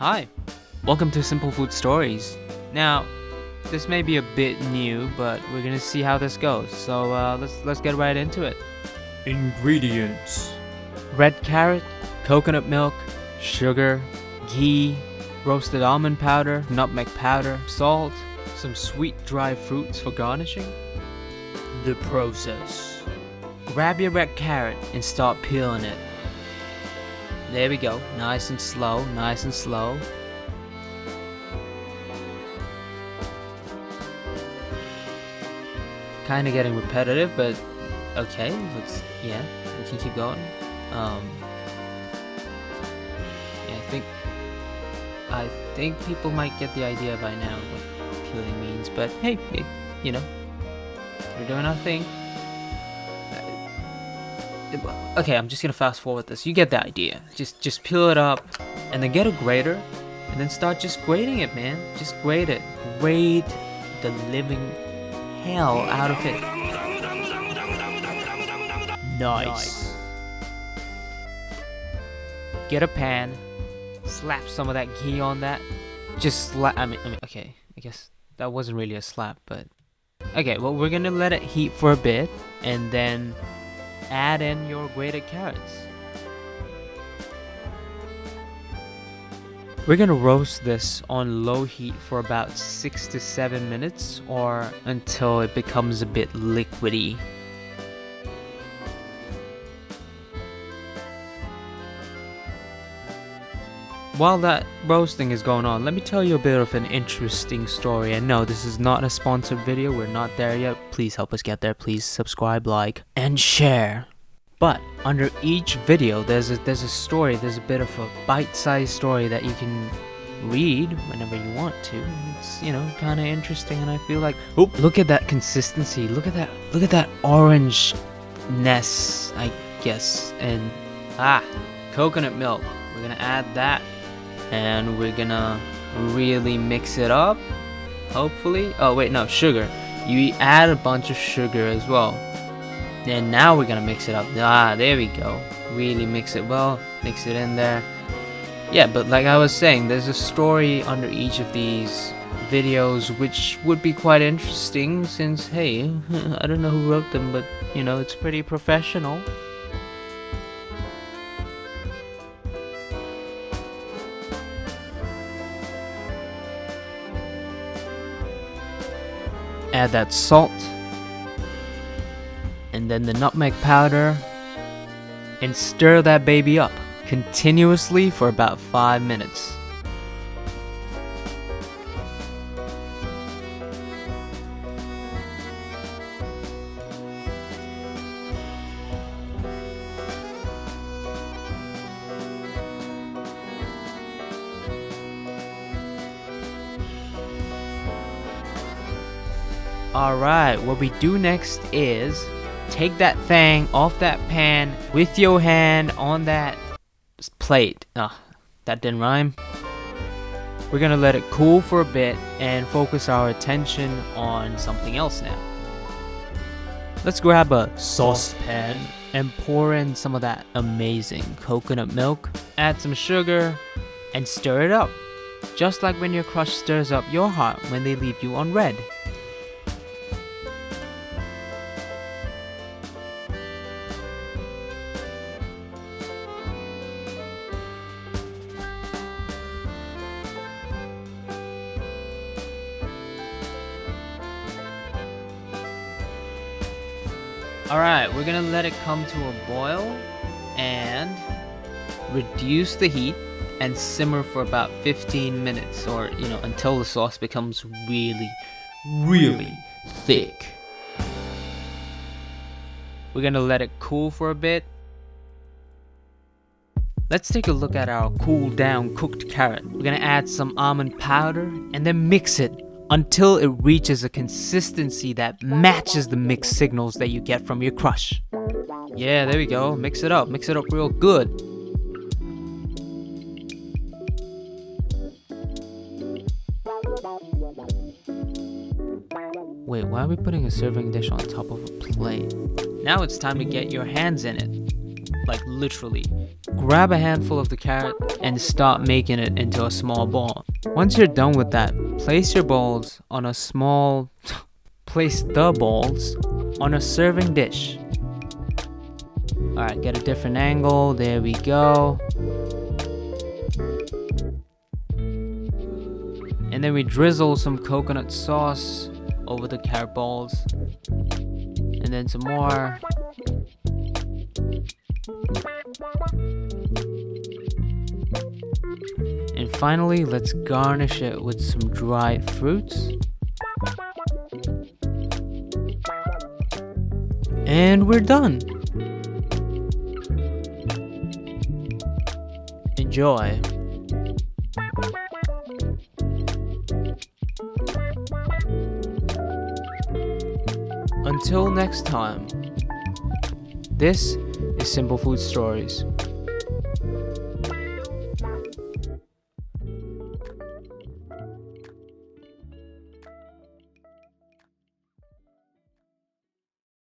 Hi, welcome to Simple Food Stories. Now, this may be a bit new, but we're gonna see how this goes. So let's get right into it. Ingredients: red carrot, coconut milk, sugar, ghee, roasted almond powder, nutmeg powder, salt, some sweet dry fruits for garnishing. The process: grab your red carrot and start peeling it. There we go, nice and slow, nice and slow. Kind of getting repetitive, but okay, we can keep going. Yeah, I think people might get the idea by now what peeling means, but hey, we're doing our thing. Okay, I'm just gonna fast forward this. You get the idea. Just peel it up, and then get a grater, and then start just grating it, man. Just grate it. Grate the living hell out of it. Nice. Get a pan. Slap some of that ghee on that. Just slap. Okay. I guess that wasn't really a slap, but okay. Well, we're gonna let it heat for a bit, and then add in your grated carrots. We're gonna roast this on low heat for about 6 to 7 minutes, or until it becomes a bit liquidy. While that roasting is going on, let me tell you a bit of an interesting story. And no, this is not a sponsored video. We're not there yet. Please help us get there. Please subscribe, like, and share. But under each video, there's a story. There's a bit of a bite-sized story that you can read whenever you want to. And it's, kind of interesting. And I feel like, look at that consistency. Look at that orangeness, I guess. And coconut milk. We're gonna add that. And we're gonna really mix it up, hopefully. Oh wait, no, sugar. You add a bunch of sugar as well. And now we're gonna mix it up. There we go. Really mix it well. Mix it in there. Yeah, but like I was saying, there's a story under each of these videos which would be quite interesting, since, hey, I don't know who wrote them, but it's pretty professional. Add that salt, and then the nutmeg powder, and stir that baby up continuously for about 5 minutes. Alright, what we do next is take that thing off that pan with your hand on that plate. That didn't rhyme. We're gonna let it cool for a bit and focus our attention on something else now. Let's grab a saucepan and pour in some of that amazing coconut milk. Add some sugar and stir it up. Just like when your crush stirs up your heart when they leave you on red. Alright, we're gonna let it come to a boil and reduce the heat and simmer for about 15 minutes, or until the sauce becomes really, really thick. We're gonna let it cool for a bit. Let's take a look at our cooled down cooked carrot. We're gonna add some almond powder and then mix it until it reaches a consistency that matches the mixed signals that you get from your crush. Yeah, there we go. Mix it up real good. Wait, why are we putting a serving dish on top of a plate? Now it's time to get your hands in it. like literally. Grab a handful of the carrot and start making it into a small ball. Once you're done with that, place the balls on a serving dish. Alright, get a different angle. There we go. And then we drizzle some coconut sauce over the carrot balls. And then some more. And finally, let's garnish it with some dried fruits. And we're done. Enjoy. Until next time, this is Simple Food Stories.